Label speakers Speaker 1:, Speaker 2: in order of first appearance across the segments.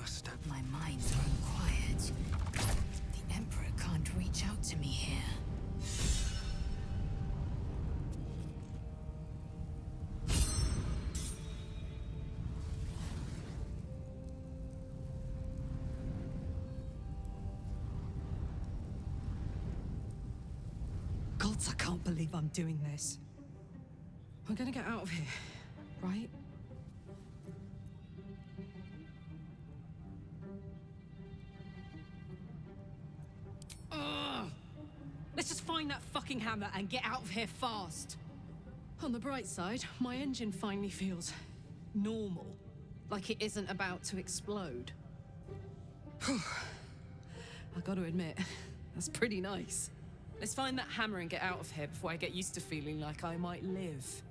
Speaker 1: must have...
Speaker 2: My mind's grown quiet. The Emperor can't reach out to me here.
Speaker 3: Gods, I can't believe I'm doing this. We're gonna get out of here, right? Ugh! Let's just find that fucking hammer and get out of here fast. On the bright side, my engine finally feels normal. Like it isn't about to explode. I gotta admit, that's pretty nice. Let's find that hammer and get out of here before I get used to feeling like I might live.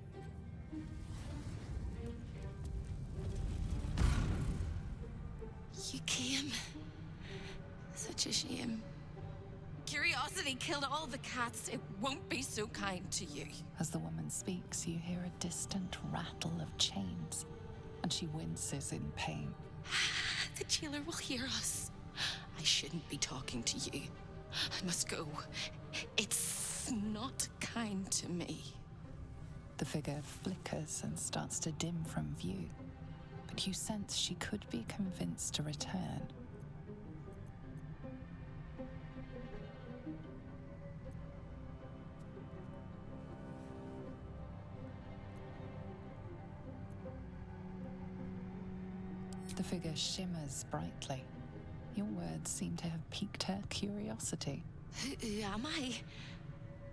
Speaker 4: You came. Such a shame. Curiosity killed all the cats. It won't be so kind to you.
Speaker 5: As the woman speaks, you hear a distant rattle of chains, and she winces in pain.
Speaker 4: The jailer will hear us. I shouldn't be talking to you. I must go. It's not kind to me.
Speaker 5: The figure flickers and starts to dim from view, but you sense she could be convinced to return. The figure shimmers brightly. Your words seem to have piqued her curiosity.
Speaker 4: Who am I?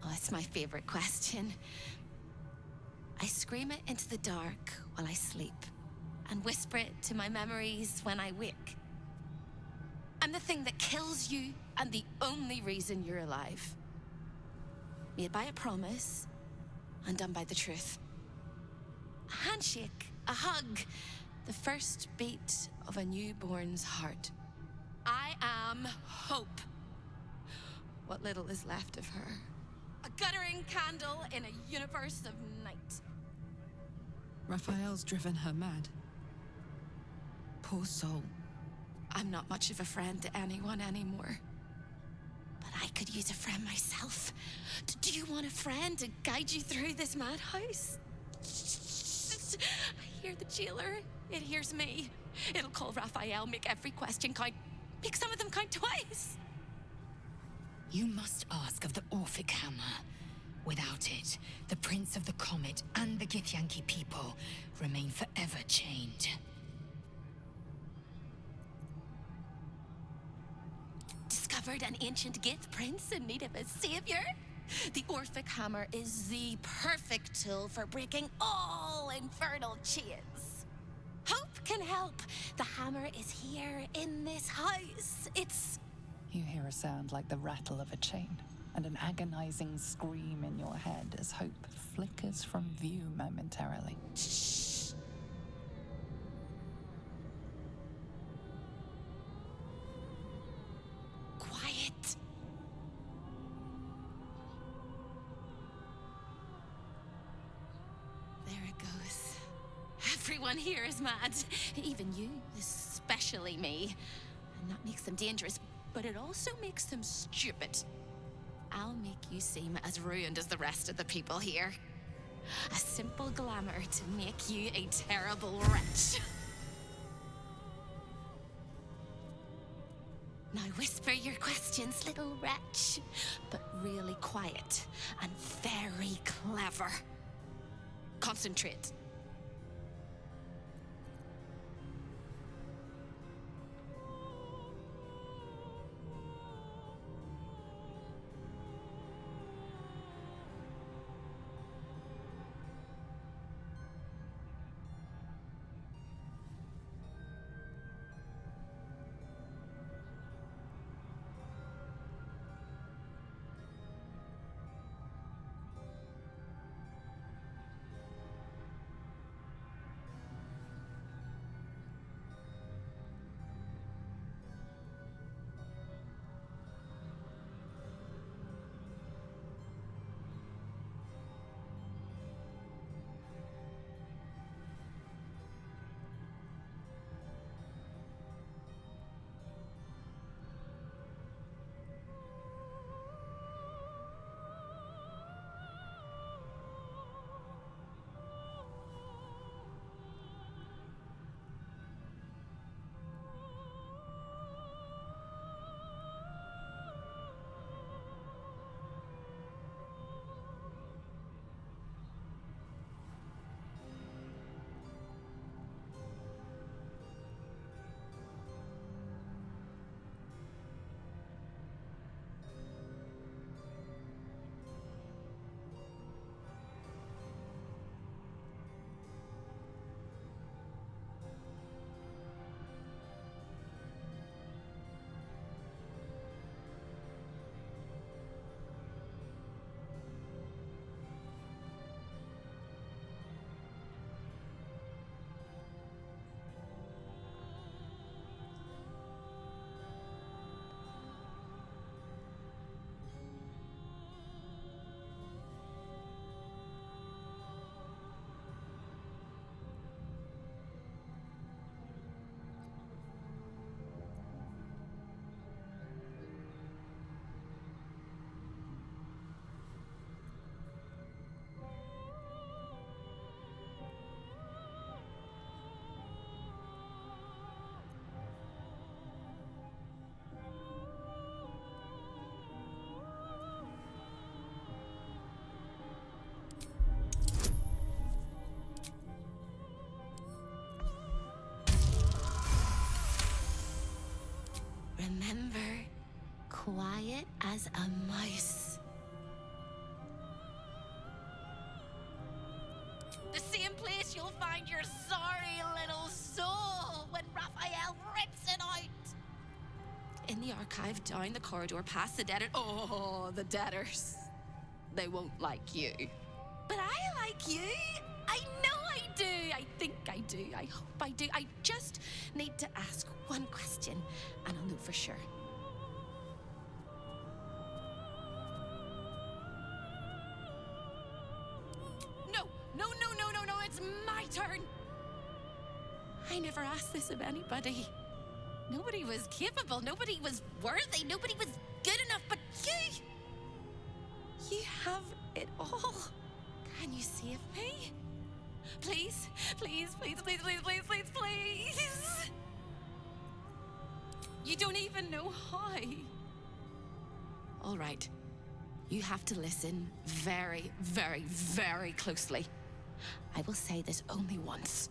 Speaker 4: Oh, it's my favorite question. I scream it into the dark while I sleep, and whisper it to my memories when I wake. I'm the thing that kills you, and the only reason you're alive. Made by a promise, undone by the truth. A handshake, a hug, the first beat of a newborn's heart. I am hope. What little is left of her. A guttering candle in a universe of night.
Speaker 3: Raphael's driven her mad. Poor soul.
Speaker 4: I'm not much of a friend to anyone anymore. But I could use a friend myself. Do you want a friend to guide you through this madhouse? I hear the jailer. It hears me. It'll call Raphael, make every question count. Make some of them count twice.
Speaker 2: You must ask of the Orphic Hammer. Without it, the Prince of the Comet and the Githyanki people remain forever chained.
Speaker 4: Discovered an ancient Gith prince in need of a savior? The Orphic Hammer is the perfect tool for breaking all infernal chains. Hope can help. The hammer is here in this house. It's...
Speaker 5: You hear a sound like the rattle of a chain, and an agonizing scream in your head as hope flickers from view momentarily.
Speaker 4: Shh. Quiet. There it goes. Everyone here is mad. Even you, especially me. And that makes them dangerous, but it also makes them stupid. I'll make you seem as ruined as the rest of the people here. A simple glamour to make you a terrible wretch. Now whisper your questions, little wretch, but really quiet and very clever. Concentrate. Remember, quiet as a mouse. The same place you'll find your sorry little soul when Raphael rips it out. In the archive, down the corridor, past the debtor. Oh, the debtors. They won't like you. But I like you. I know I do. I think I do. I hope I do. I just need to ask one question, and I'll know for sure. No, no, no, no, no, no. It's my turn. I never asked this of anybody. Nobody was capable. Nobody was worthy. Nobody was good enough. But you... You have it all. Can you save me? Please, please, please, please, please, please, please, please. You don't even know how. All right. You have to listen very, very, very closely. I will say this only once.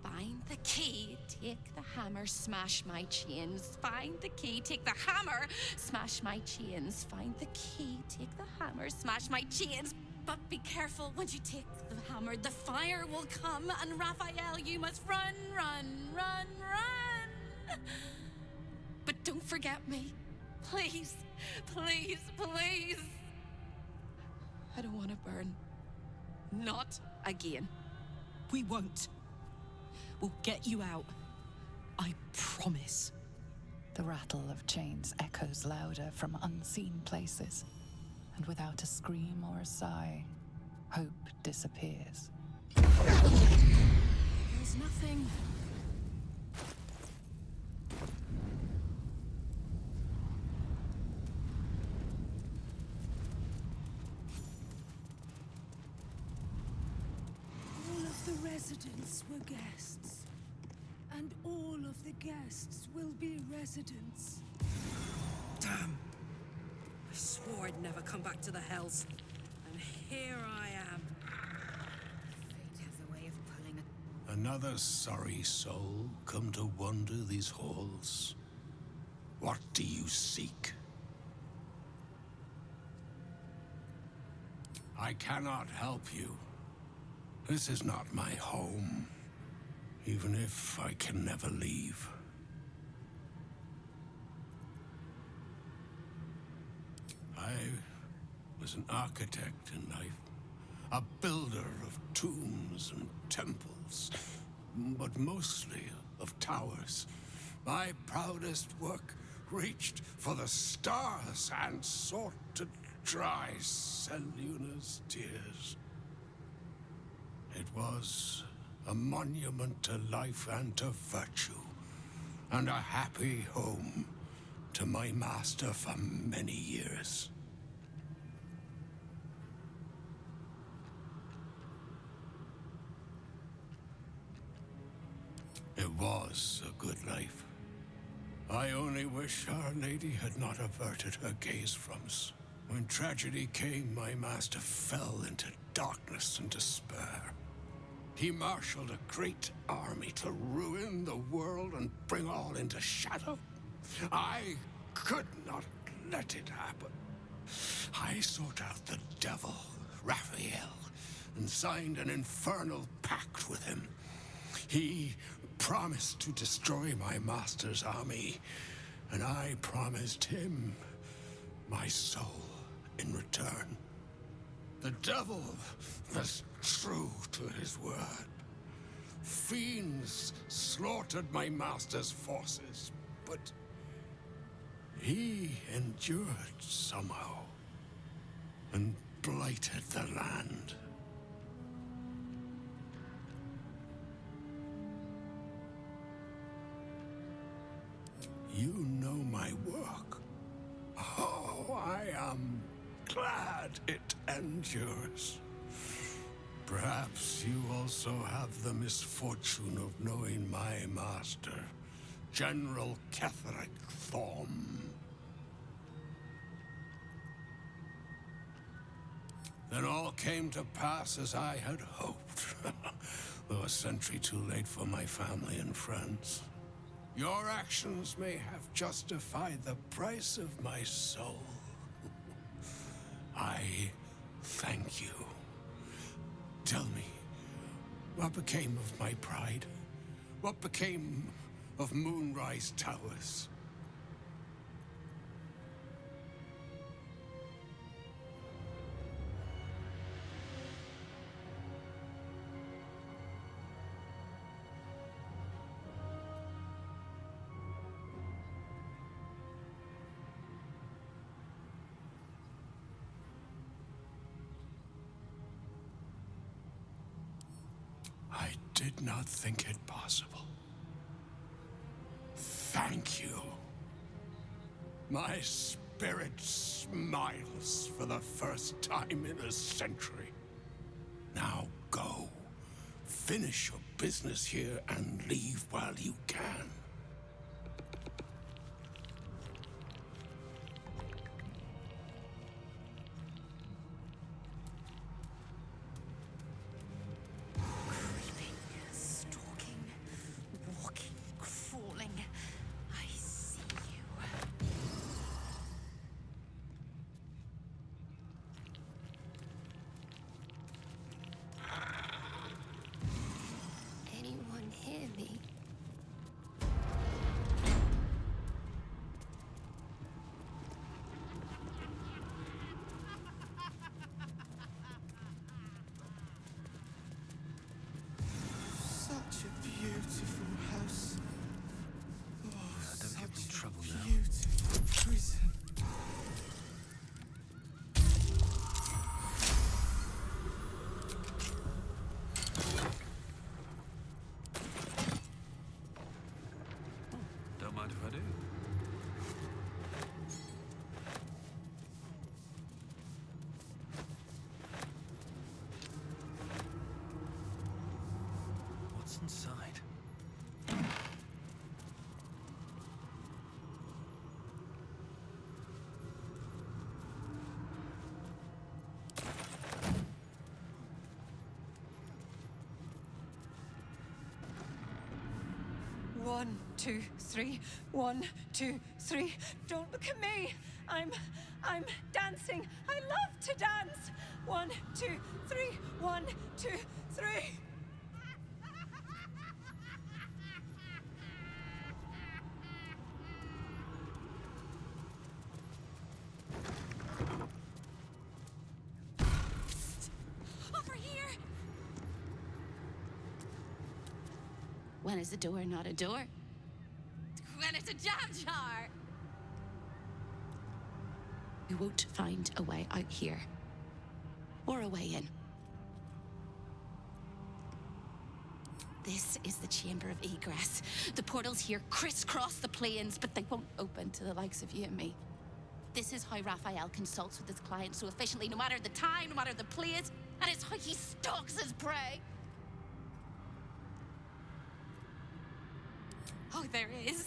Speaker 4: Find the key, take the hammer, smash my chains. Find the key, take the hammer, smash my chains. Find the key, take the hammer, smash my chains. But be careful, once you take the hammer, the fire will come, and Raphael, you must run, run, run, run. But don't forget me. Please, please, please. I don't want to burn. Not again.
Speaker 3: We won't. We'll get you out. I promise.
Speaker 5: The rattle of chains echoes louder from unseen places, and without a scream or a sigh, hope disappears.
Speaker 3: There's nothing.
Speaker 1: All of the residents were guests, and all of the guests will be residents.
Speaker 6: Damn! I swore I'd never come back to the Hells, and here I am.
Speaker 2: Fate has a way of pulling a...
Speaker 7: Another sorry soul come to wander these halls. What do you seek? I cannot help you. This is not my home, even if I can never leave. I was an architect in life, a builder of tombs and temples, but mostly of towers. My proudest work reached for the stars and sought to dry Selûne's tears. It was a monument to life and to virtue, and a happy home to my master for many years. It was a good life. I only wish Our Lady had not averted her gaze from us. When tragedy came, my master fell into darkness and despair. He marshaled a great army to ruin the world and bring all into shadow. I could not let it happen. I sought out the devil, Raphael, and signed an infernal pact with him. He promised to destroy my master's army, and I promised him my soul in return. The devil was true to his word. Fiends slaughtered my master's forces, but he endured somehow and blighted the land. You know my work. Oh, I am glad it endures. Perhaps you also have the misfortune of knowing my master, General Ketheric Thorm. Then all came to pass as I had hoped, though a century too late for my family and friends. Your actions may have justified the price of my soul. I thank you. Tell me, what became of my pride? What became of Moonrise Towers? I did not think it possible. Thank you. My spirit smiles for the first time in a century. Now go. Finish your business here and leave while you can.
Speaker 4: Creeping, stalking, walking, crawling. I see you. Anyone hear me?
Speaker 8: Such a beautiful house. Oh,
Speaker 9: don't give me trouble now.
Speaker 8: beautiful prison.
Speaker 9: Don't mind if I do. What's inside?
Speaker 10: One, two, three. 1, 2, 3. Don't look at me. I'm dancing. I love to dance. 1, 2, 3. 1, 2, 3.
Speaker 4: Over here! When is a door not a door? When it's a jam jar! You won't find a way out here. Or a way in. This is the Chamber of Egress. The portals here crisscross the plains, but they won't open to the likes of you and me. This is how Raphael consults with his clients so efficiently, no matter the time, no matter the place, and it's how he stalks his prey. Oh, there is.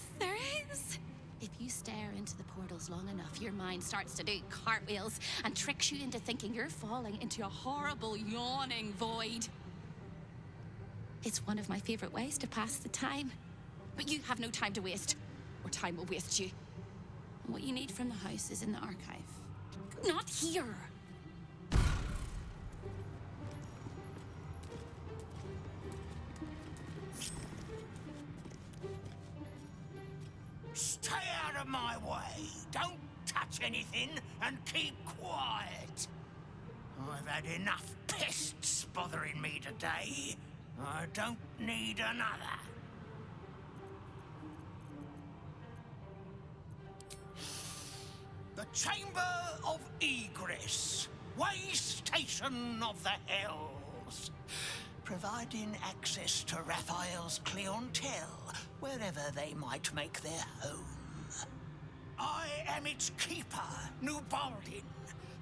Speaker 4: If you stare into the portals long enough, your mind starts to do cartwheels and tricks you into thinking you're falling into a horrible, yawning void. It's one of my favorite ways to pass the time. But you have no time to waste, or time will waste you. And what you need from the house is in the archive. Not here!
Speaker 11: Stay out of my way. Don't touch anything and keep quiet. I've had enough pests bothering me today. I don't need another. The Chamber of Egress. Way station of the Hells. Providing access to Raphael's clientele, wherever they might make their home. I am its keeper, Nubaldin.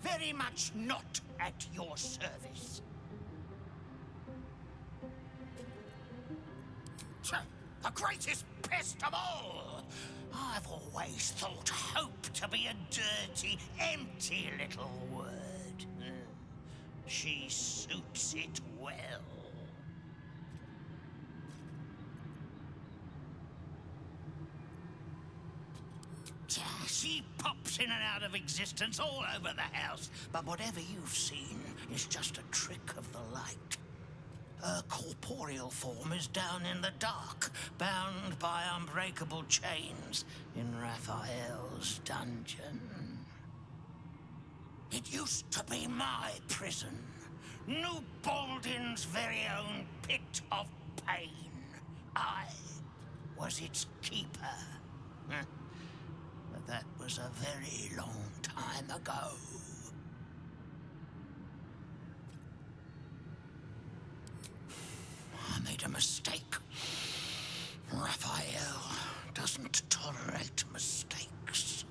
Speaker 11: Very much not at your service. The greatest pest of all! I've always thought hope to be a dirty, empty little word. She suits it well. She pops in and out of existence all over the house. But whatever you've seen is just a trick of the light. Her corporeal form is down in the dark, bound by unbreakable chains in Raphael's dungeon. It used to be my prison. New Baldin's very own pit of pain. I was its keeper. But that was a very long time ago. I made a mistake. Raphael doesn't tolerate mistakes.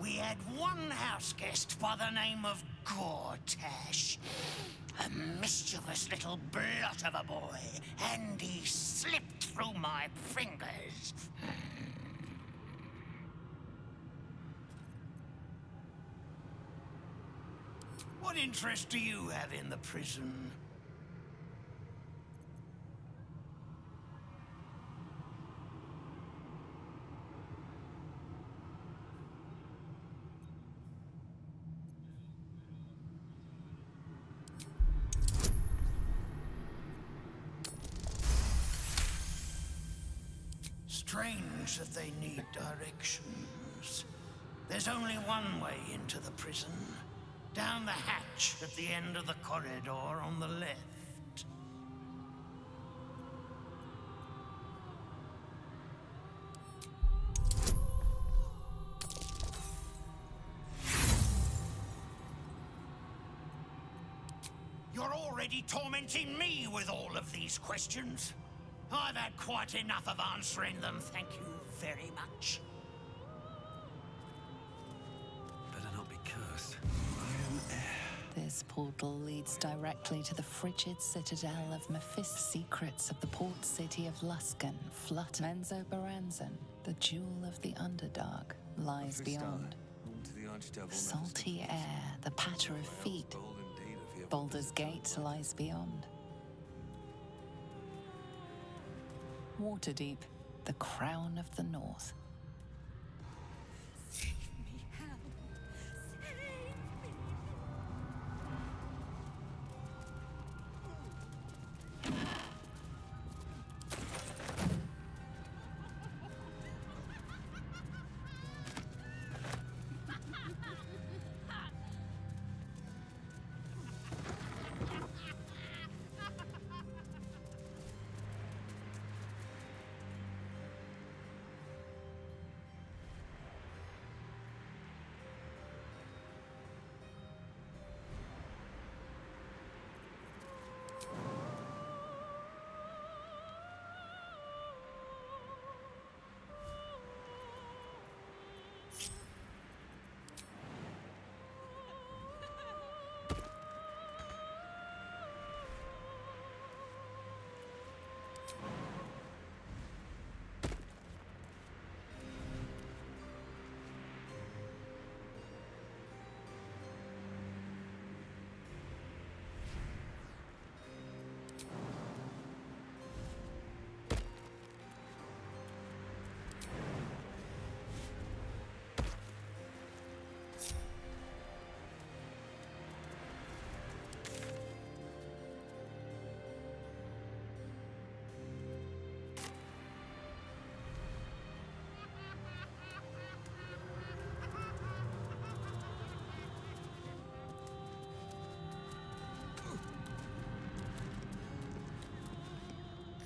Speaker 11: We had one house guest by the name of Gortash. A mischievous little blot of a boy, and he slipped through my fingers. What interest do you have in the prison? Strange that they need directions. There's only one way into the prison. Down the hatch at the end of the corridor on the left. You're already tormenting me with all of these questions. I've had quite enough of answering them, thank you very much.
Speaker 9: Better not be cursed.
Speaker 5: This portal leads directly to the frigid citadel of Mephistos. Secrets of the port city of Luskan flutter. Menzoberranzan, the jewel of the Underdark, lies beyond. Salty air, the patter of feet. Baldur's Gate lies beyond. Waterdeep, the crown of the north.
Speaker 1: Save me, Hal. Save me.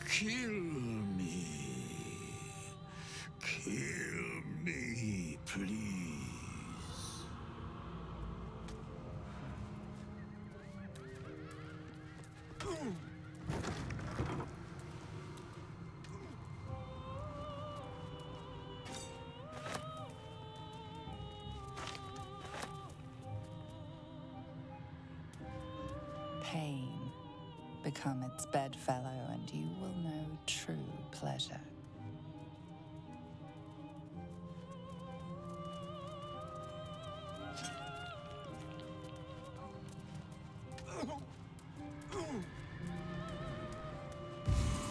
Speaker 7: Kill me. Kill me, please.
Speaker 5: Pain. Become its bedfellow, and you will know true pleasure.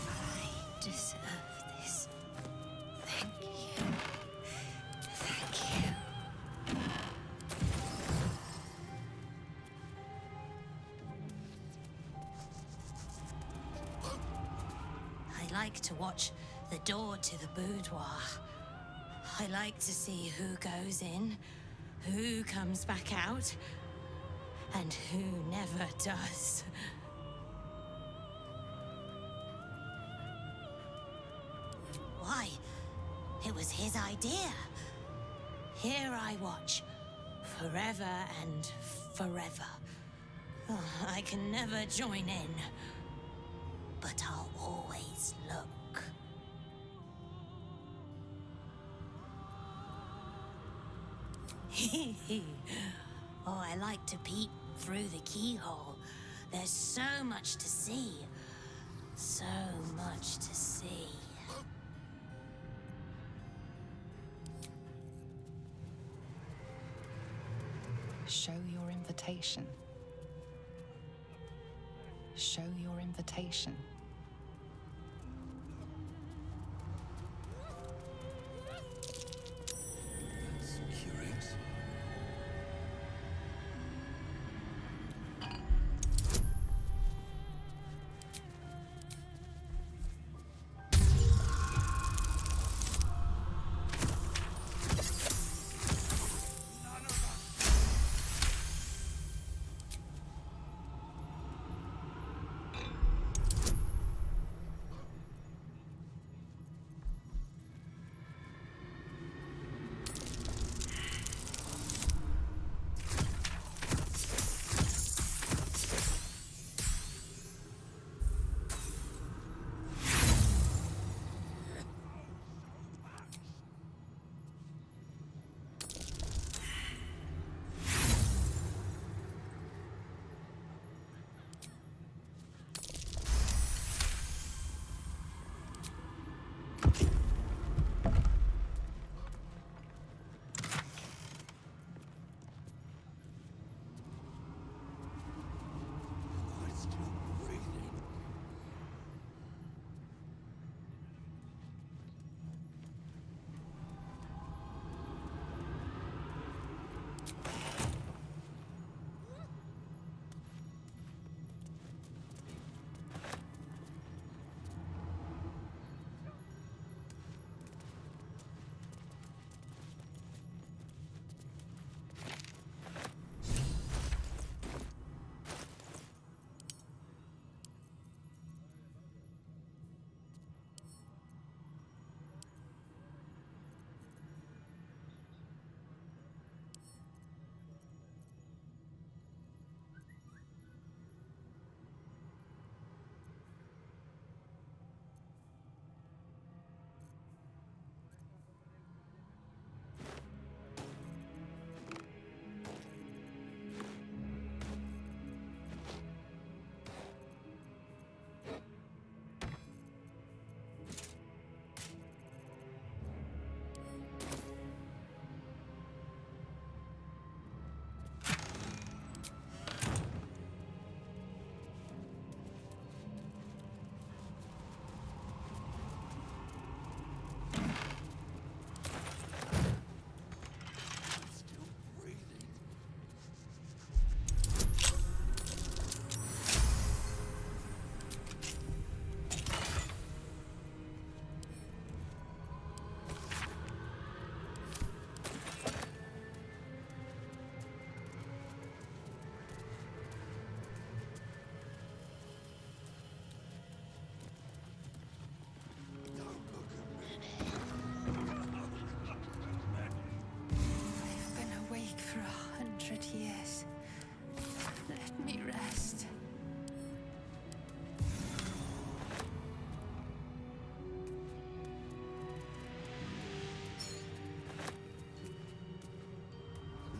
Speaker 4: I deserve this. Thank you.
Speaker 2: like to watch the door to the boudoir. I like to see who goes in, who comes back out, and who never does. Why? It was his idea. Here I watch, forever and forever. Oh, I can never join in, but I'll always look. Oh, I like to peek through the keyhole. There's so much to see. So much to see.
Speaker 5: Show your invitation. Show your invitation.
Speaker 8: That's curious.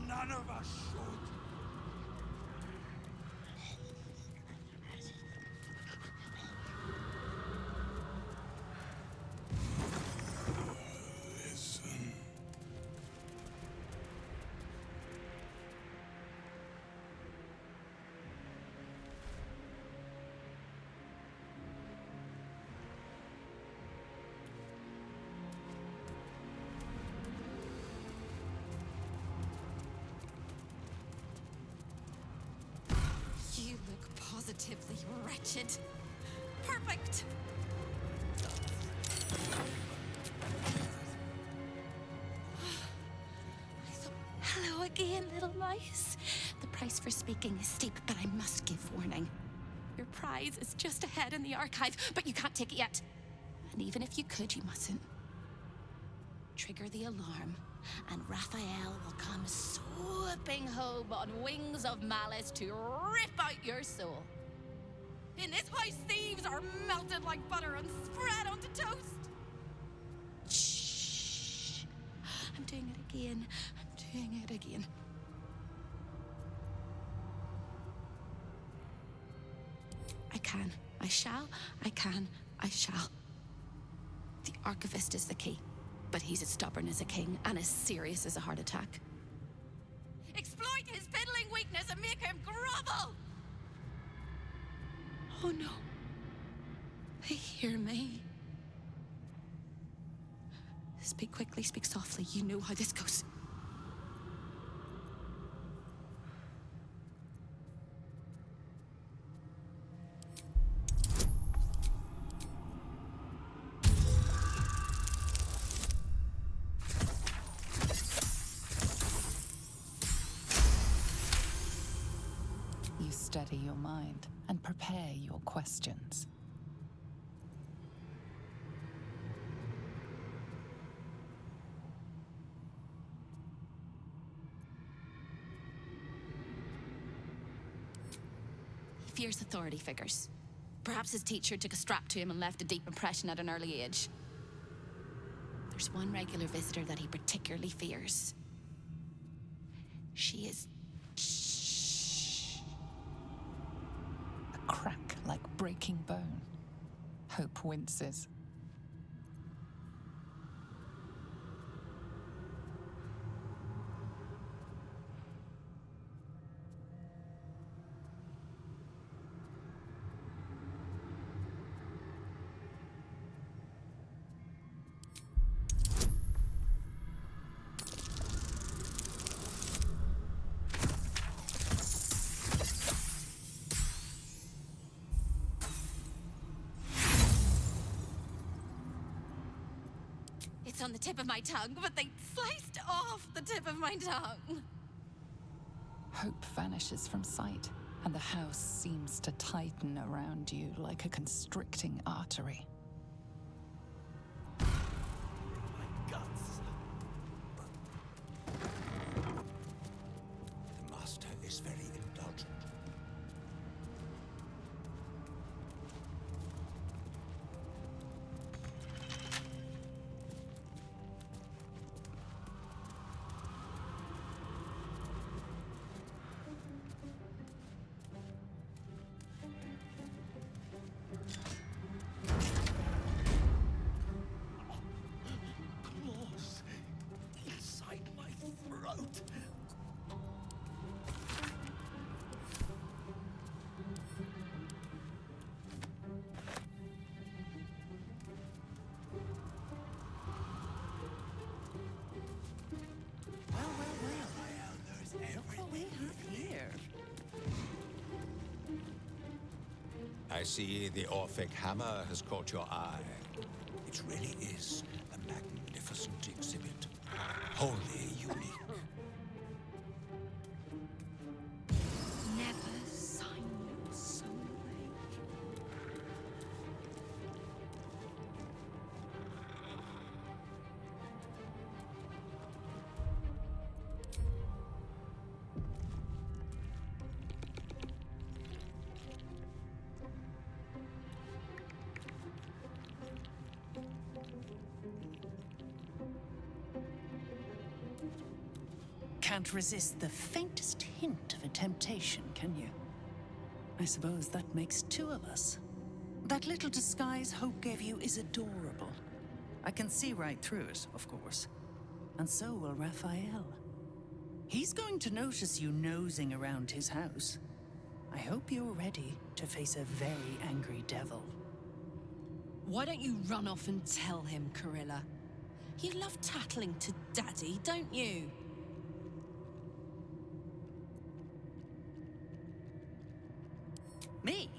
Speaker 7: None of us should. Listen.
Speaker 4: You look positively wretched. Perfect! realize? The price for speaking is steep, but I must give warning. Your prize is just ahead in the archive, but you can't take it yet. And even if you could, you mustn't. Trigger the alarm, and Raphael will come swooping home on wings of malice to rip out your soul. In this house, thieves are melted like butter and spread onto toast. Shh. I'm doing it again. I'm doing it again. I can. I shall. I can. I shall. The archivist is the key, but he's as stubborn as a king and as serious as a heart attack. Exploit his fiddling weakness and make him grovel! Oh no. They hear me. Speak quickly, speak softly. You know how this goes.
Speaker 5: You steady your mind and prepare your questions.
Speaker 4: He fears authority figures. Perhaps his teacher took a strap to him and left a deep impression at an early age. There's one regular visitor that he particularly fears. She is...
Speaker 5: A crack like breaking bone. Hope winces.
Speaker 4: It's on the tip of my tongue, but they sliced off the tip of my tongue.
Speaker 5: Hope vanishes from sight, and the house seems to tighten around you like a constricting artery.
Speaker 11: My guts. The master is very indulgent. Claws inside my throat. There's everything here.
Speaker 12: I see the Orphic hammer has caught your eye.
Speaker 11: It really is a magnificent exhibit. Wholly unique.
Speaker 1: Never sign your soul away.
Speaker 13: Can't resist the faintest hint of a temptation, can you? I suppose that makes two of us. That little disguise Hope gave you is adorable. I can see right through it, of course. And so will Raphael. He's going to notice you nosing around his house. I hope you're ready to face a very angry devil.
Speaker 3: Why don't you run off and tell him, Corilla? You love tattling to Daddy, don't you?
Speaker 13: Me?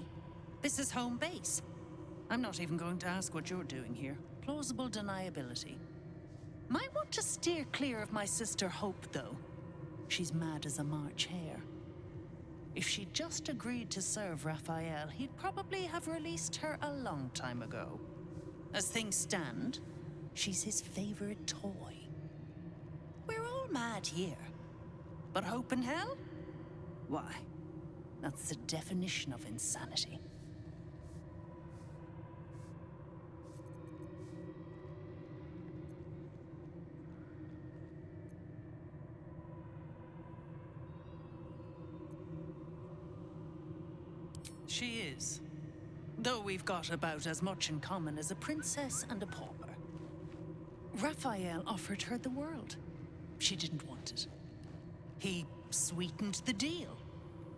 Speaker 13: This is home base. I'm not even going to ask what you're doing here. Plausible deniability. Might want to steer clear of my sister Hope, though. She's mad as a March hare. If she'd just agreed to serve Raphael, he'd probably have released her a long time ago. As things stand, she's his favorite toy. We're all mad here. But hope in hell? Why, that's the definition of insanity. She is. Though we've got about as much in common as a princess and a pauper. Raphael offered her the world. She didn't want it. He sweetened the deal.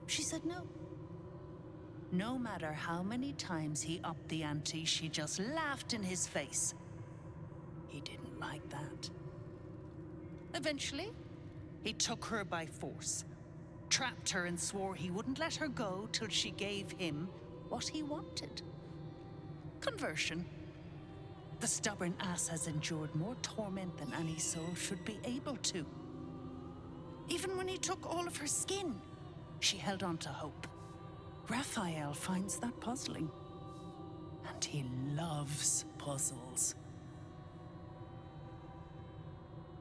Speaker 13: She said no. No matter how many times he upped the ante, she just laughed in his face. He didn't like that. Eventually, he took her by force, trapped her and swore he wouldn't let her go till she gave him what he wanted. Conversion. The stubborn ass has endured more torment than any soul should be able to. Even when he took all of her skin, she held on to hope. Raphael finds that puzzling. And he loves puzzles.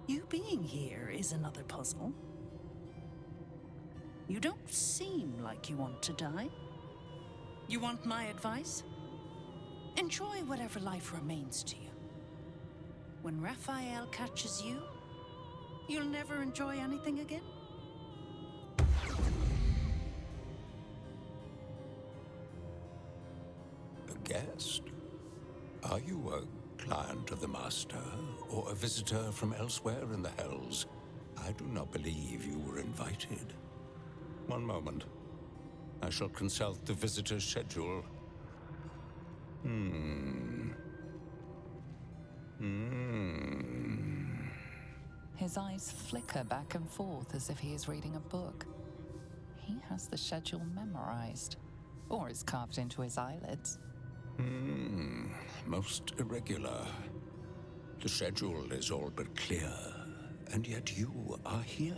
Speaker 13: You being here is another puzzle. You don't seem like you want to die. You want my advice? Enjoy whatever life remains to you. When Raphael catches you, you'll never enjoy anything again?
Speaker 12: A guest? Are you a client of the Master, or a visitor from elsewhere in the Hells? I do not believe you were invited. One moment. I shall consult the visitor's schedule.
Speaker 5: His eyes flicker back and forth as if he is reading a book. He has the schedule memorized, or it's carved into his eyelids.
Speaker 12: Most irregular. The schedule is all but clear, and yet you are here.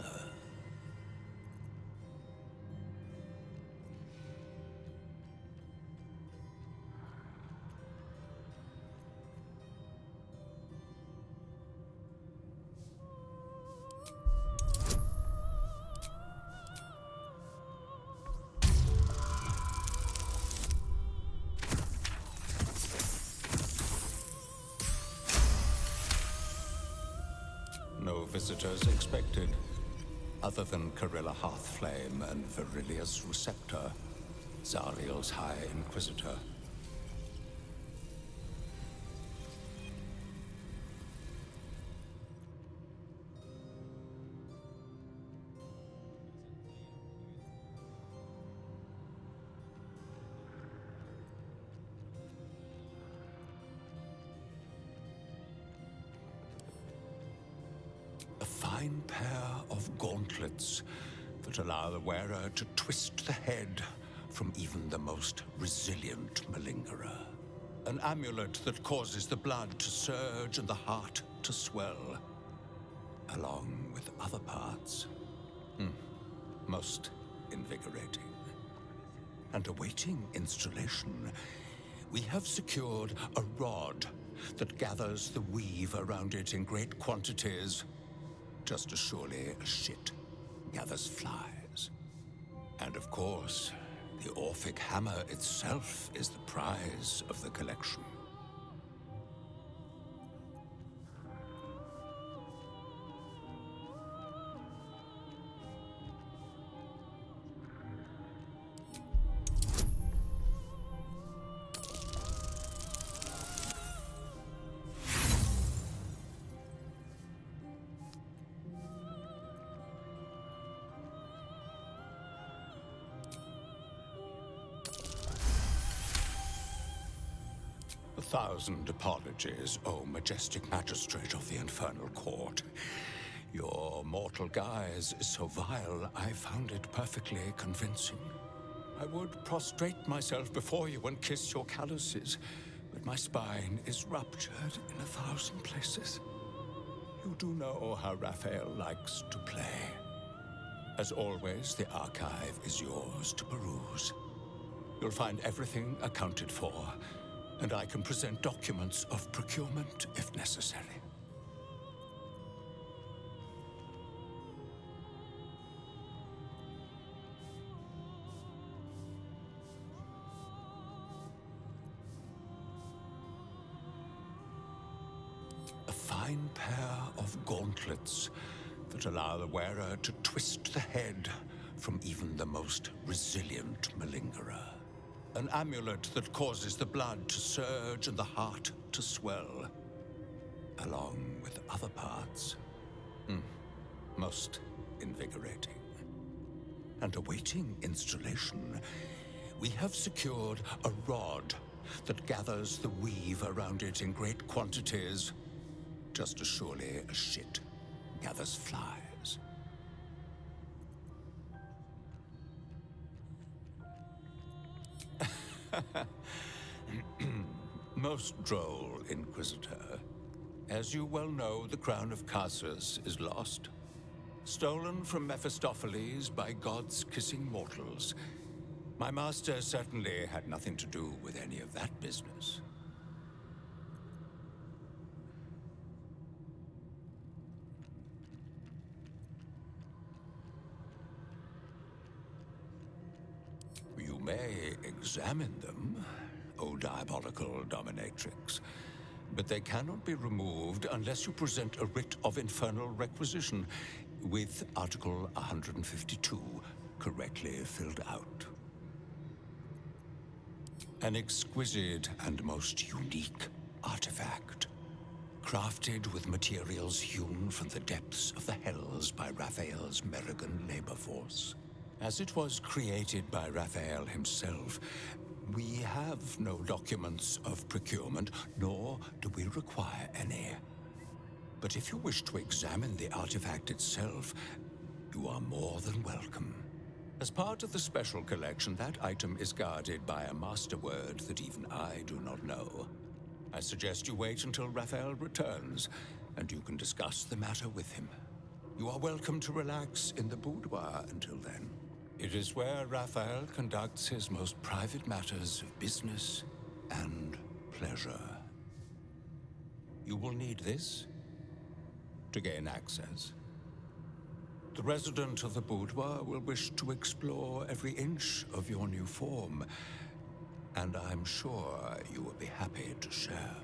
Speaker 12: No visitors expected, other than Carilla Hearthflame and Verilius Receptor, Zariel's High Inquisitor. A fine pair of gauntlets that allow the wearer to twist the head from even the most resilient malingerer. An amulet that causes the blood to surge and the heart to swell, along with other parts. Most invigorating. And awaiting installation, we have secured a rod that gathers the weave around it in great quantities, just as surely as shit gathers flies. And of course, the Orphic hammer itself is the prize of the collection. A thousand apologies, O majestic magistrate of the Infernal Court. Your mortal guise is so vile, I found it perfectly convincing. I would prostrate myself before you and kiss your calluses, but my spine is ruptured in 1,000 places. You do know how Raphael likes to play. As always, the archive is yours to peruse. You'll find everything accounted for, and I can present documents of procurement if necessary. A fine pair of gauntlets that allow the wearer to twist the head from even the most resilient malingerer. An amulet that causes the blood to surge and the heart to swell, along with other parts. Most invigorating. And awaiting installation, we have secured a rod that gathers the weave around it in great quantities, just as surely as shit gathers flies. Most droll, Inquisitor. As you well know, the crown of Casus is lost. Stolen from Mephistopheles by gods kissing mortals. My master certainly had nothing to do with any of that business. You may examine them, O diabolical dominatrix, but they cannot be removed unless you present a writ of infernal requisition with Article 152 correctly filled out. An exquisite and most unique artifact, crafted with materials hewn from the depths of the hells by Raphael's Merrigan labor force. As it was created by Raphael himself, we have no documents of procurement, nor do we require any. But if you wish to examine the artifact itself, you are more than welcome. As part of the special collection, that item is guarded by a master word that even I do not know. I suggest you wait until Raphael returns, and you can discuss the matter with him. You are welcome to relax in the boudoir until then. It is where Raphael conducts his most private matters of business and pleasure. You will need this to gain access. The resident of the boudoir will wish to explore every inch of your new form, and I'm sure you will be happy to share.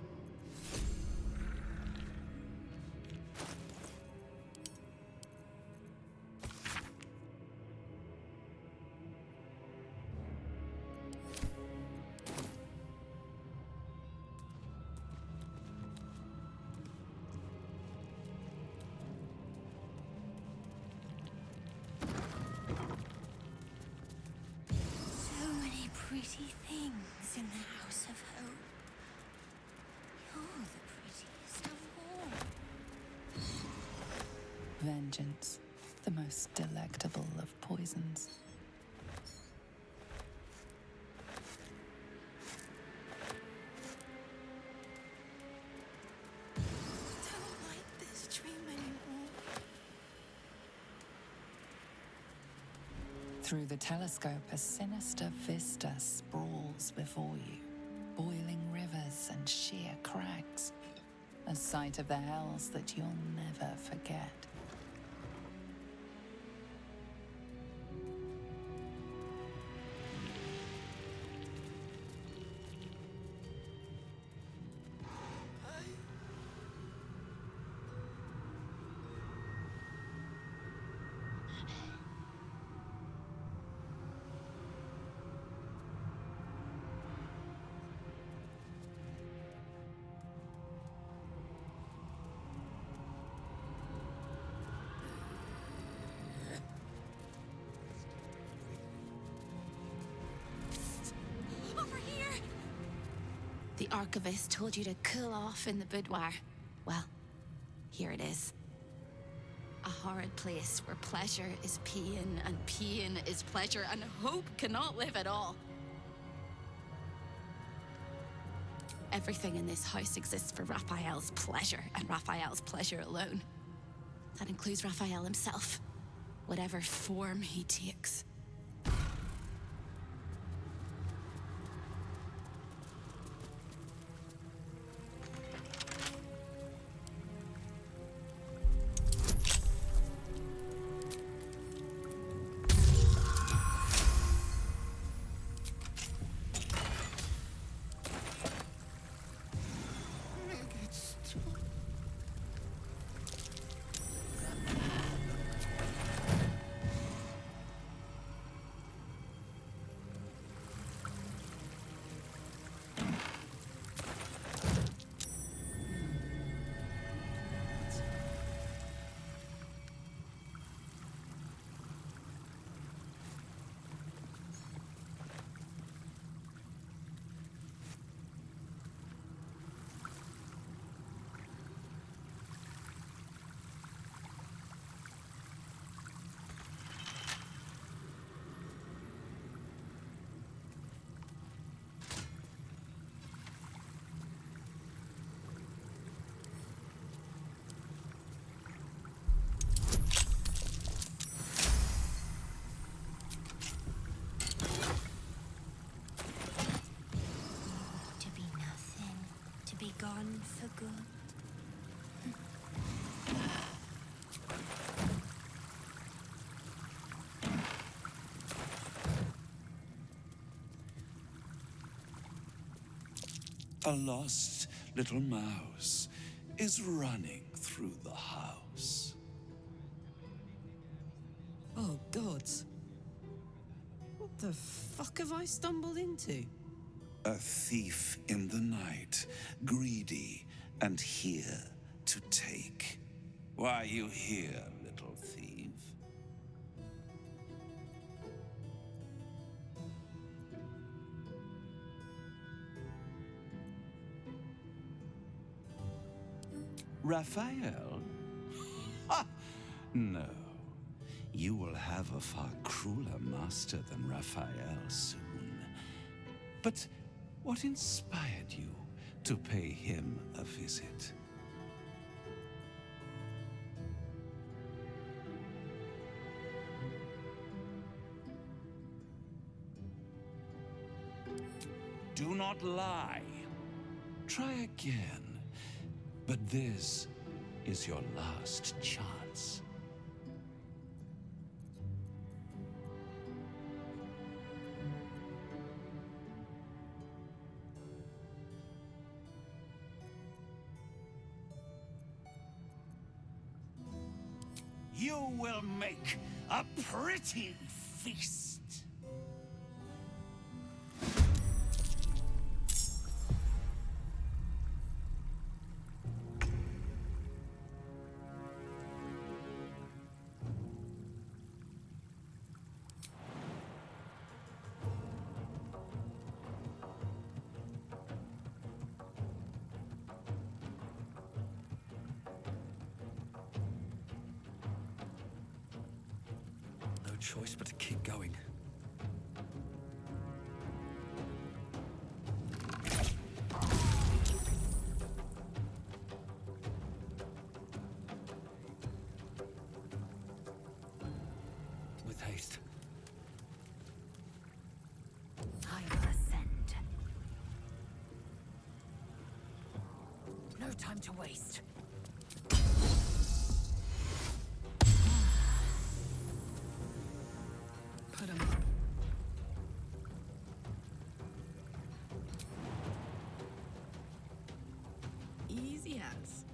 Speaker 4: Pretty things in the House of Hope. You're the prettiest of all.
Speaker 5: Vengeance, the most delectable of poisons.
Speaker 4: I don't like this dream anymore.
Speaker 5: Through the telescope, a sinister vista sprawls before you. Boiling rivers and sheer crags. A sight of the hells that you'll never forget.
Speaker 4: The archivist told you to cool off in the boudoir. Well, here it is. A horrid place where pleasure is pain and pain is pleasure and hope cannot live at all. Everything in this house exists for Raphael's pleasure and Raphael's pleasure alone. That includes Raphael himself. whatever form he takes.
Speaker 2: To be nothing, to be gone for good.
Speaker 8: A lost little mouse is running through the house.
Speaker 6: Oh, gods. What the fuck have I stumbled into?
Speaker 8: A thief in the night, greedy and here to take. Why are you here, little thief? Raphael? Ha! No. You will have a far crueler master than Raphael soon. But what inspired you to pay him a visit? Do not lie. Try again. But this is your last chance. You will make a pretty feast.
Speaker 9: No choice but to keep going. With haste.
Speaker 2: I will ascend. No time to waste.
Speaker 3: Put 'em up. Easy as.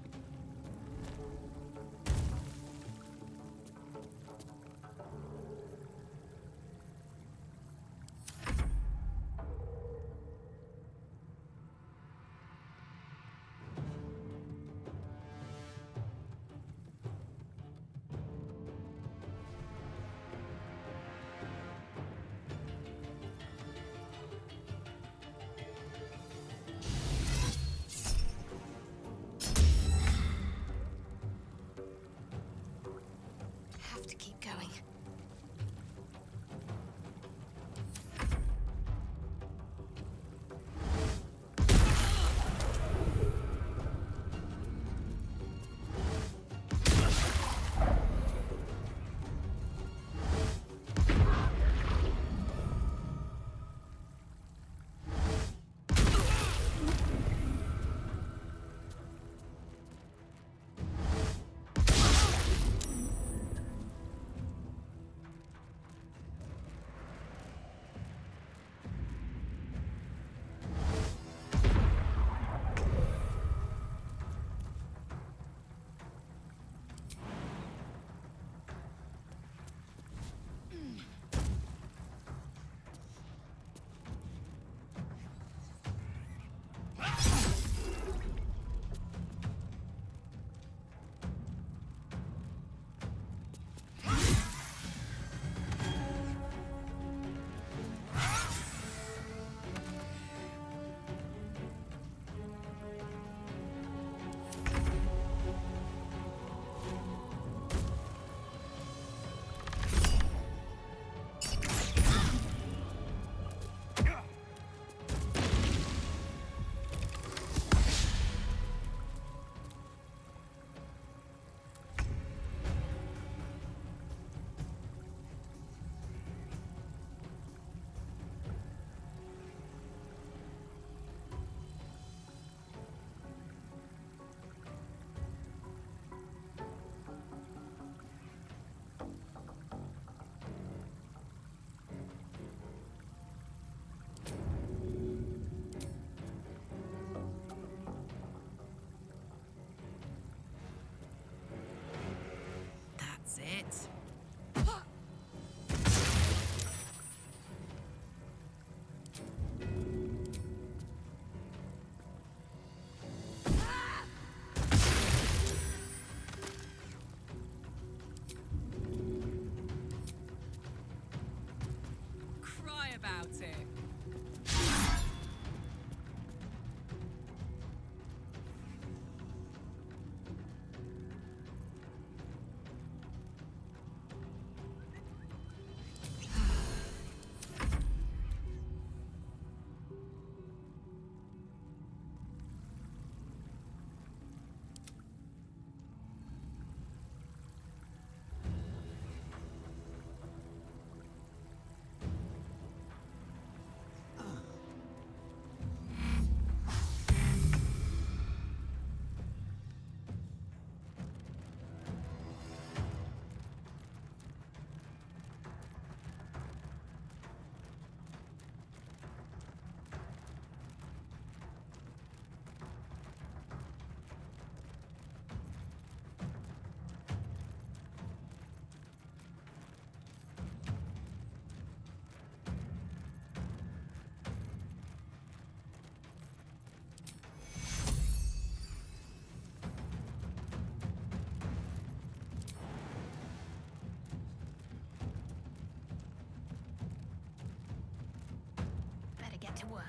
Speaker 2: get to work.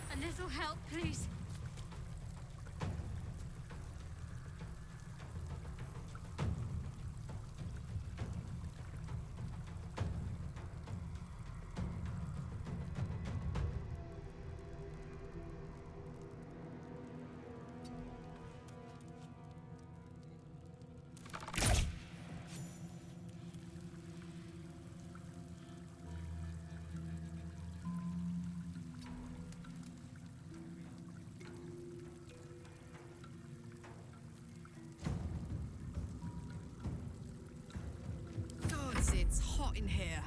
Speaker 2: A little help, please.
Speaker 6: Gods, it's hot in here.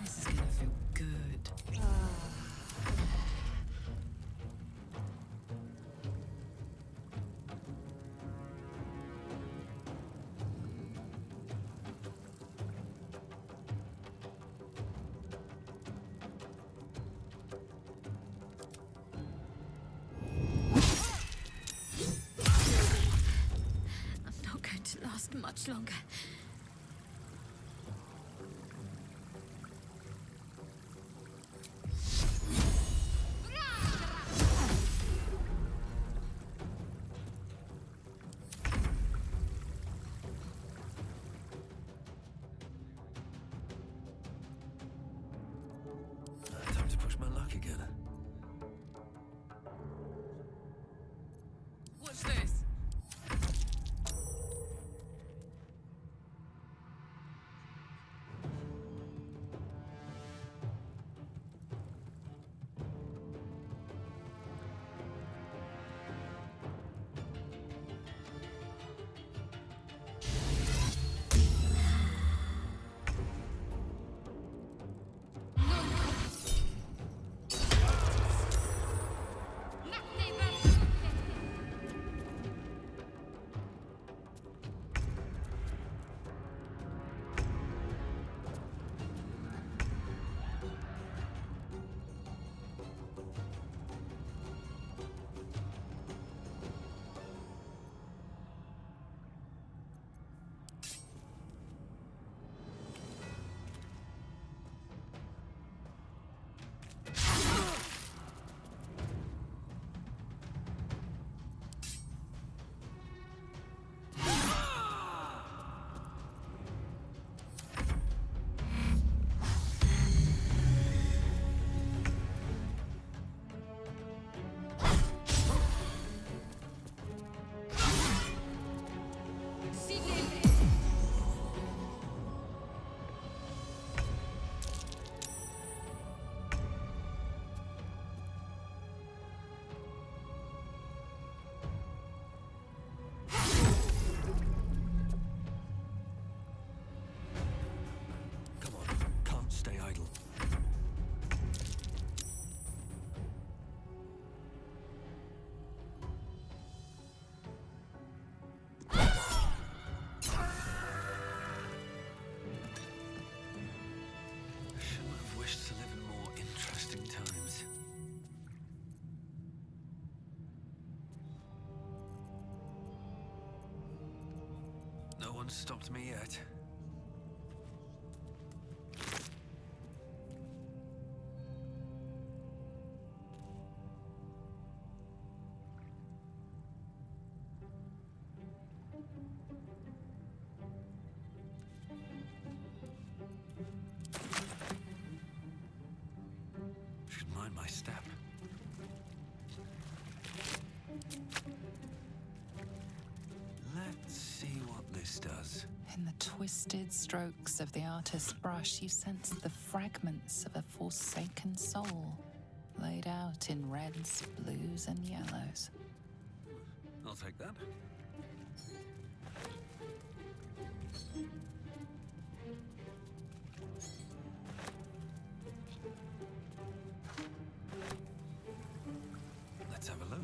Speaker 3: This is gonna feel good.
Speaker 2: I'm not going to last much longer.
Speaker 9: Time to push my luck again.
Speaker 6: What's this?
Speaker 9: Interesting times. No one's stopped me yet. Should mind my step. Let's see what this does.
Speaker 5: In the twisted strokes of the artist's brush, you sense the fragments of a forsaken soul, laid out in reds, blues, and yellows.
Speaker 9: I'll take that. Let's have a look.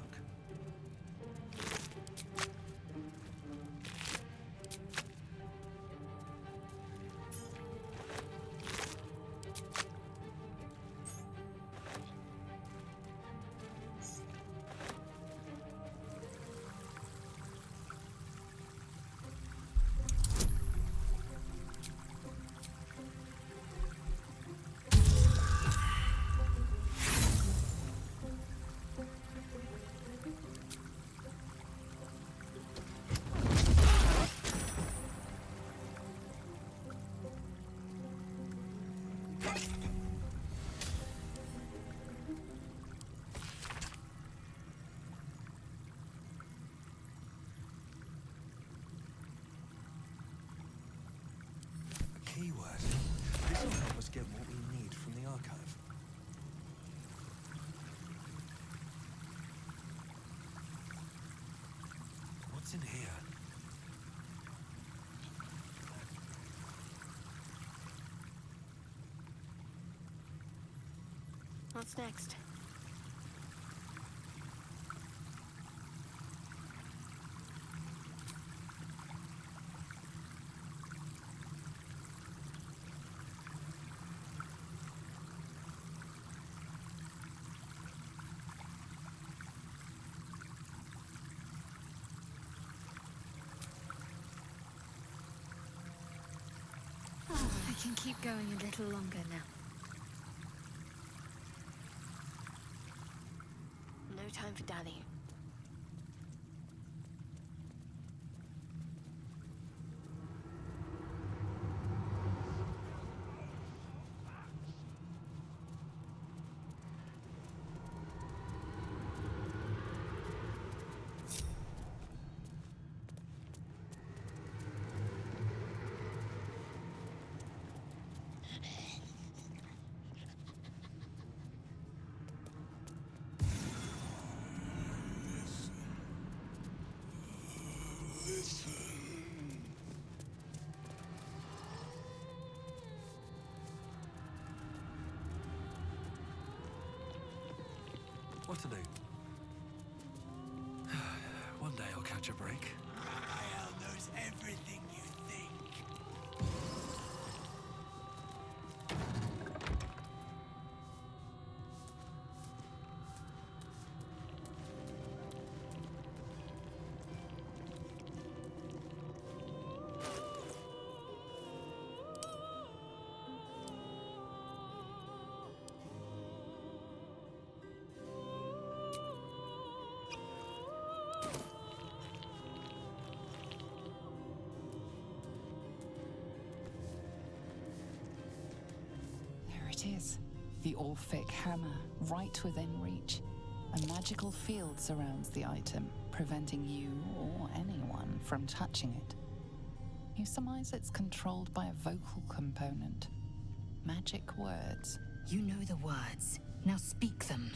Speaker 9: Keyword. This will help us get what we need from the archive. What's in here?
Speaker 4: What's next?
Speaker 1: I can keep going a little longer now.
Speaker 4: No time for Danny.
Speaker 9: What to do? One day I'll catch a break.
Speaker 11: Raphael knows everything you think.
Speaker 5: It is. The Orphic hammer, right within reach. A magical field surrounds the item, preventing you or anyone from touching it. You surmise it's controlled by a vocal component. Magic words.
Speaker 2: You know the words. Now speak them.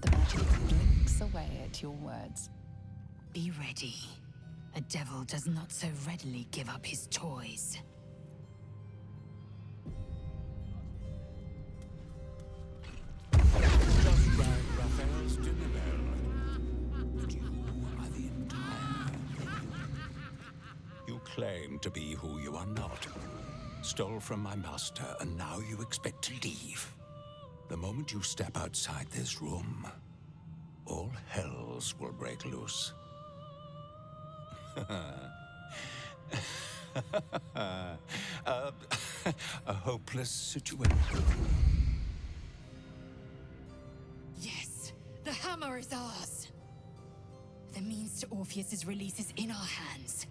Speaker 5: The magic blinks away at your words.
Speaker 2: Be ready. A devil does not so readily give up his toys.
Speaker 12: Just rang Raphael's dinner bell. And you are the claim to be who you are not. Stole from my master, and now you expect to leave. The moment you step outside this room, all hells will break loose. A hopeless situation.
Speaker 2: Yes, the hammer is ours. The means to Orpheus's release is in our hands.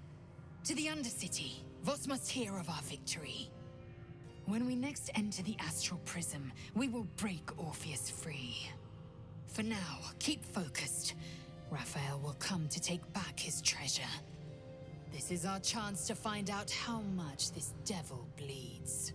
Speaker 2: To the Undercity, Voss must hear of our victory. When we next enter the Astral Prism, we will break Orpheus free. For now, keep focused. Raphael will come to take back his treasure. This is our chance to find out how much this devil bleeds.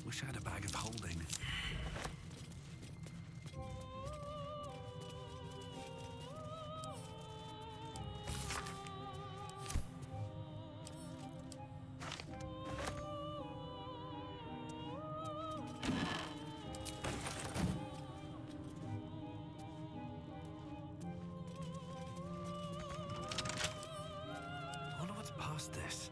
Speaker 9: Wish I had a bag of holding. I wonder what's past this.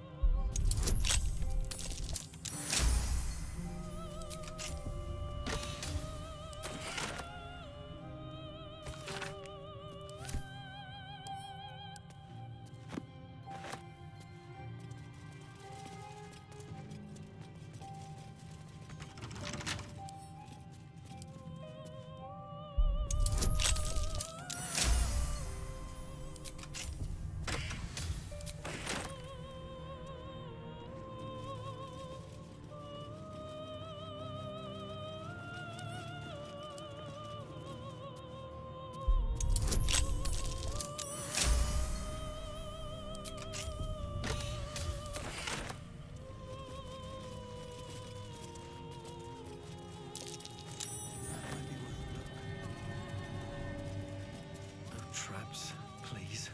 Speaker 9: Traps, please.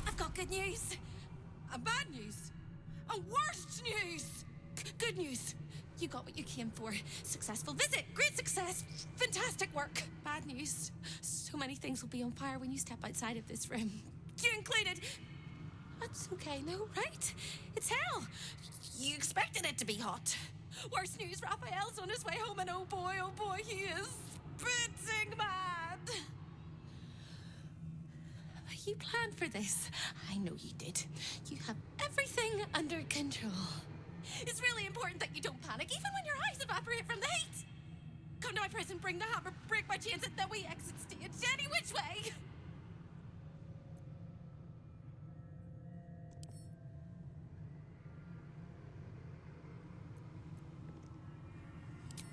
Speaker 10: I've got good news. And bad news. And worst news. Good news. You got what you came for. Successful visit. Great success. Fantastic work. Bad news. So many things will be on fire when you step outside of this room. You included. That's okay, no, right? It's hell. You expected it to be hot. Worst news, Raphael's on his way home, and oh boy, he is spitting mad. You planned for this. I know you did. You have everything under control. It's really important that you don't panic, even when your eyes evaporate from the heat. Come to my prison, bring the hammer, break my chains, and then we exit stage any which way.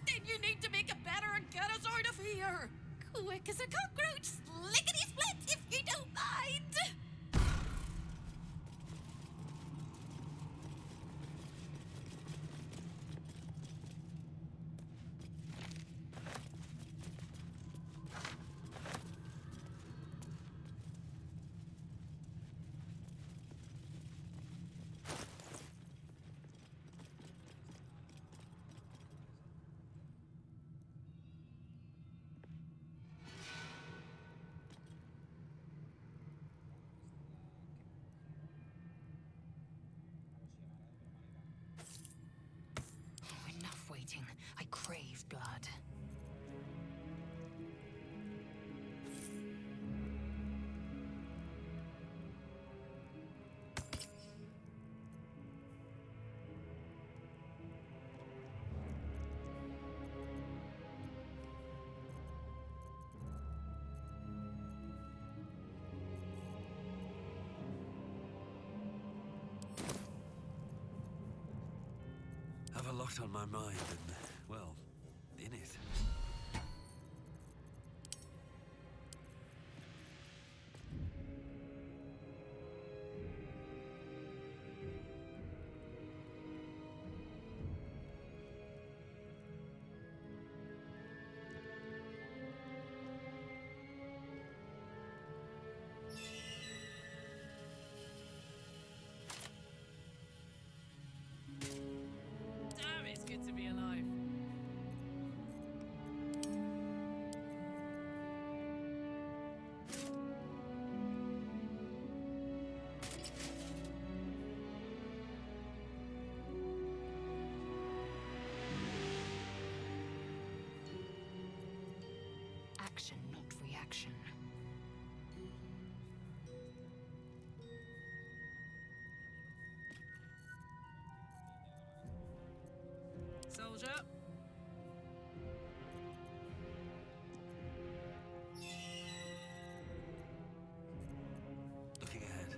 Speaker 10: Then you need to make it better and get us out of here. Quick as a cockroach, lickety-split, if you don't mind.
Speaker 14: lot on my mind and, well, in it.
Speaker 3: Damn, it's good to be alive.
Speaker 2: Action, not reaction.
Speaker 3: Soldier.
Speaker 14: Looking ahead.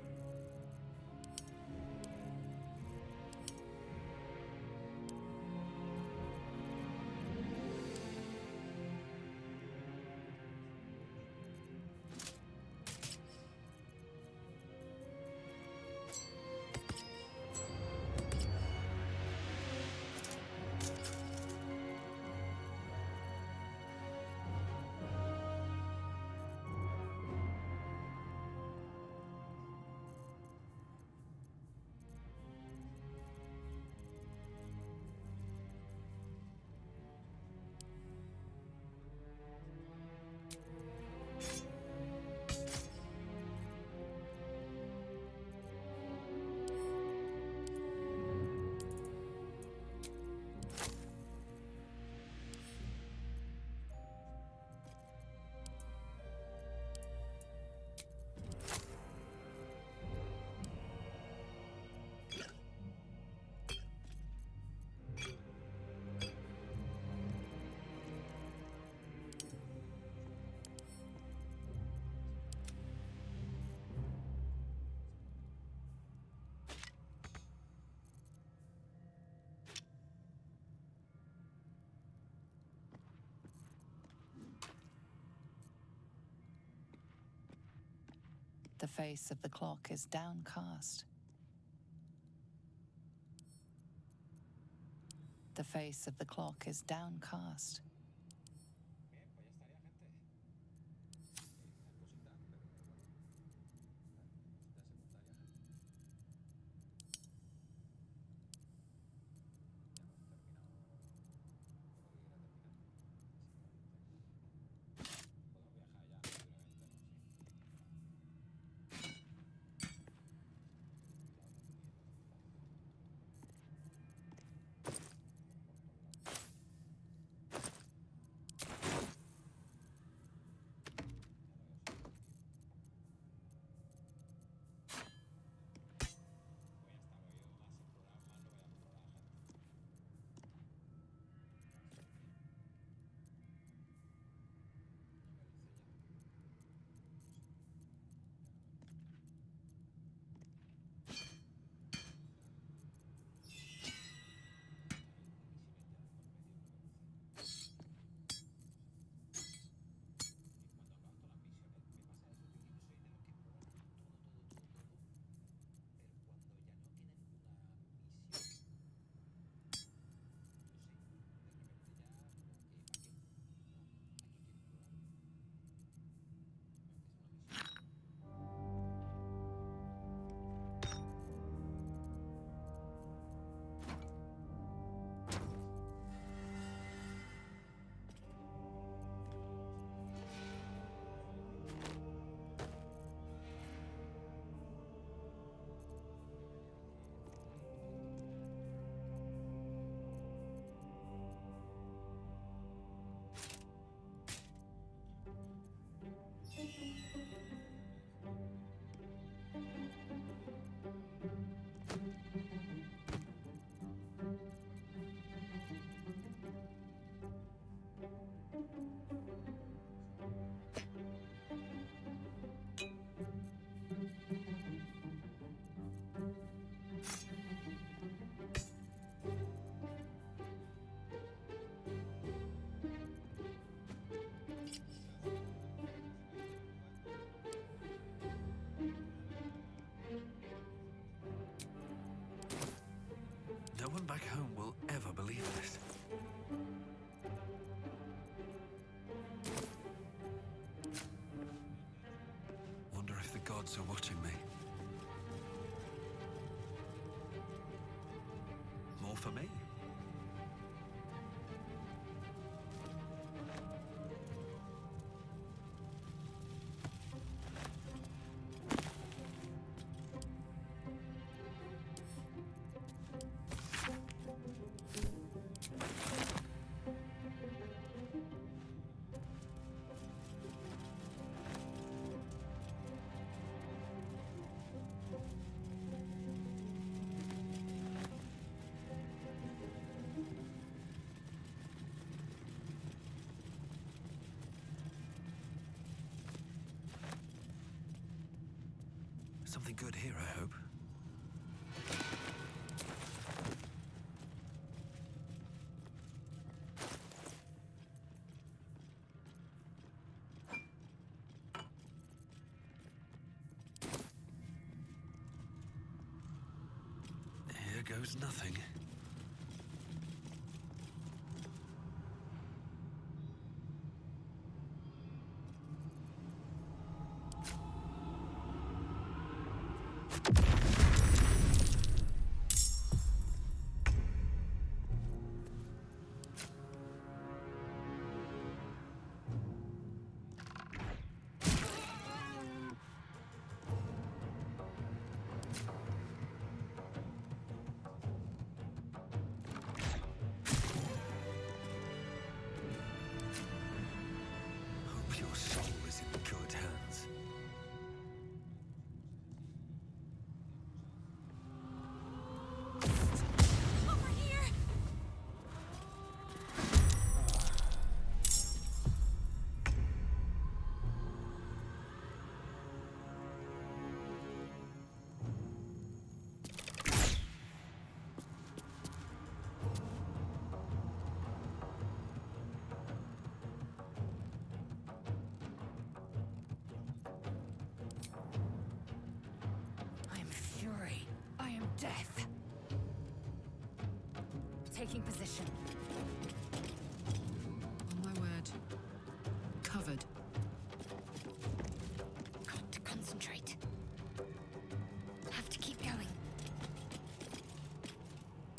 Speaker 5: The face of the clock is downcast. The face of the clock is downcast.
Speaker 14: gods are watching me. More for me. Something good here, I hope. Here goes nothing. Hope your soul is in good hands.
Speaker 2: Over here! I am fury. I am death. Taking position.
Speaker 3: On my word. Covered.
Speaker 4: Got to concentrate. Have to keep going.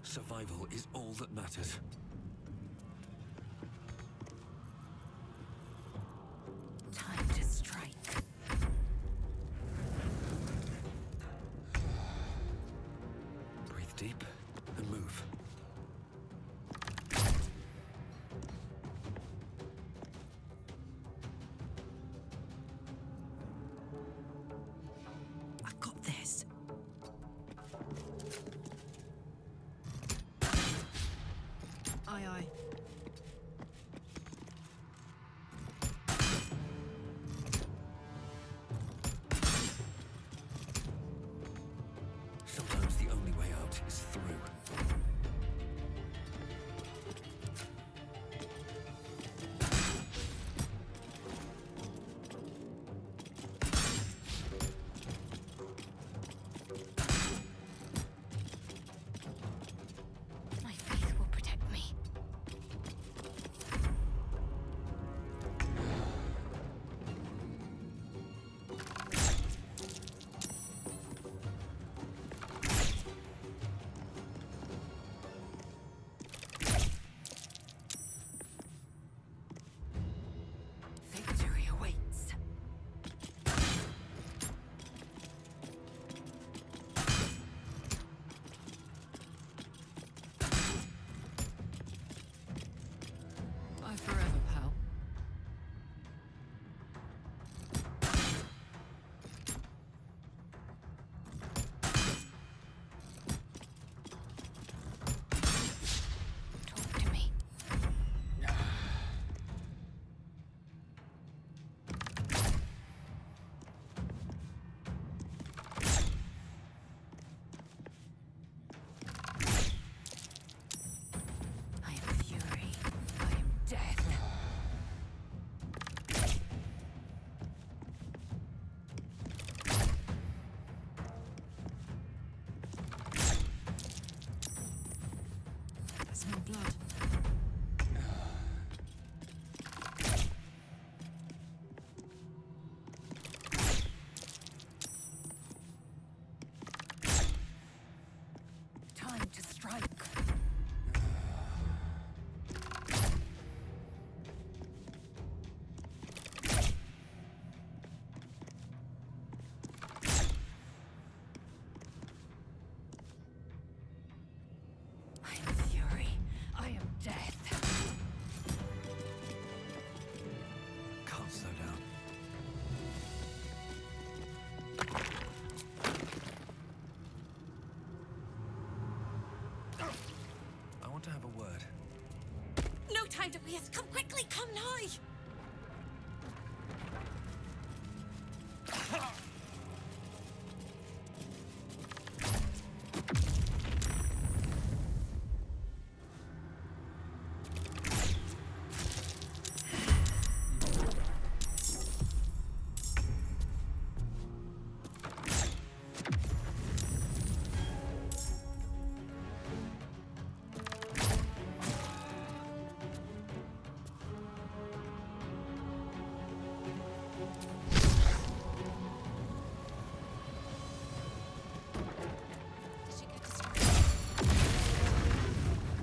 Speaker 14: Survival is all that matters.
Speaker 4: Time to strike.
Speaker 14: Breathe deep and move.
Speaker 6: I've got this.
Speaker 3: Aye, aye.
Speaker 14: Sometimes the only way out is through.
Speaker 4: My faith will protect me.
Speaker 14: down. I want to have a word.
Speaker 4: No time to waste. Come quickly, come now.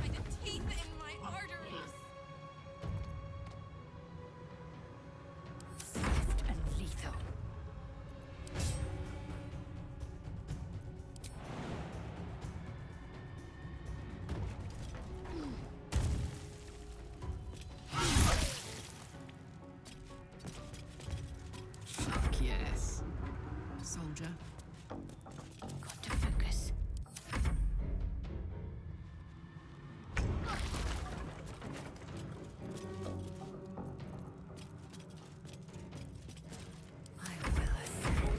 Speaker 4: By the teeth in my arteries.
Speaker 10: Swift and lethal.
Speaker 3: Fuck yes. Soldier.
Speaker 10: Got to focus. I will ascend.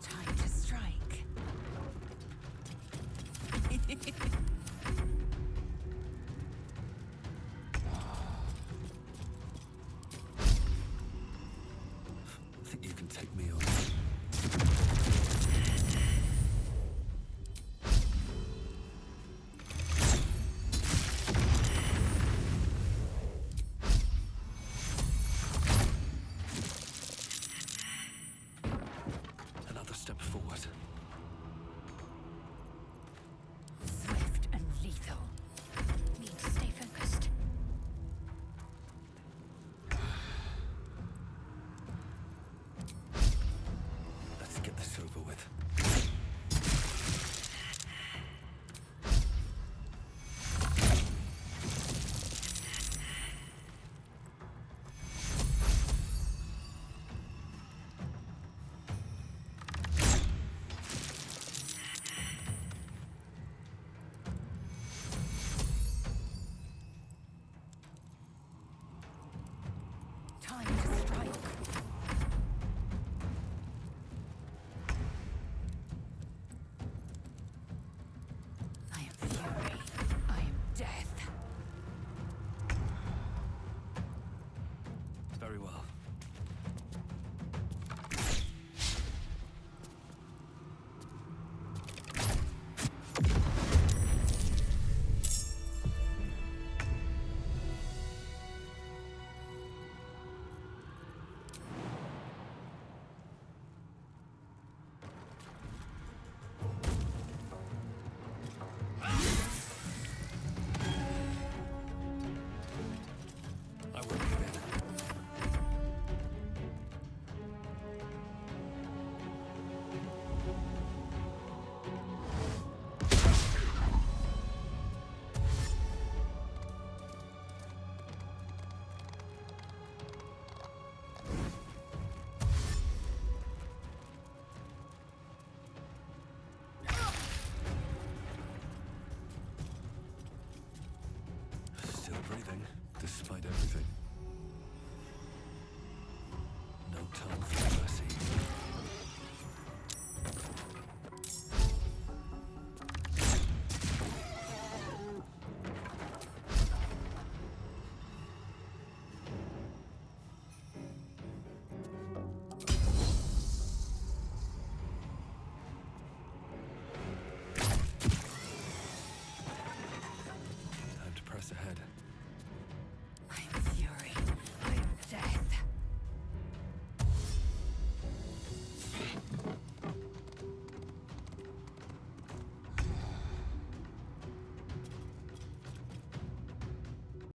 Speaker 10: Time to strike.
Speaker 14: Think you can take me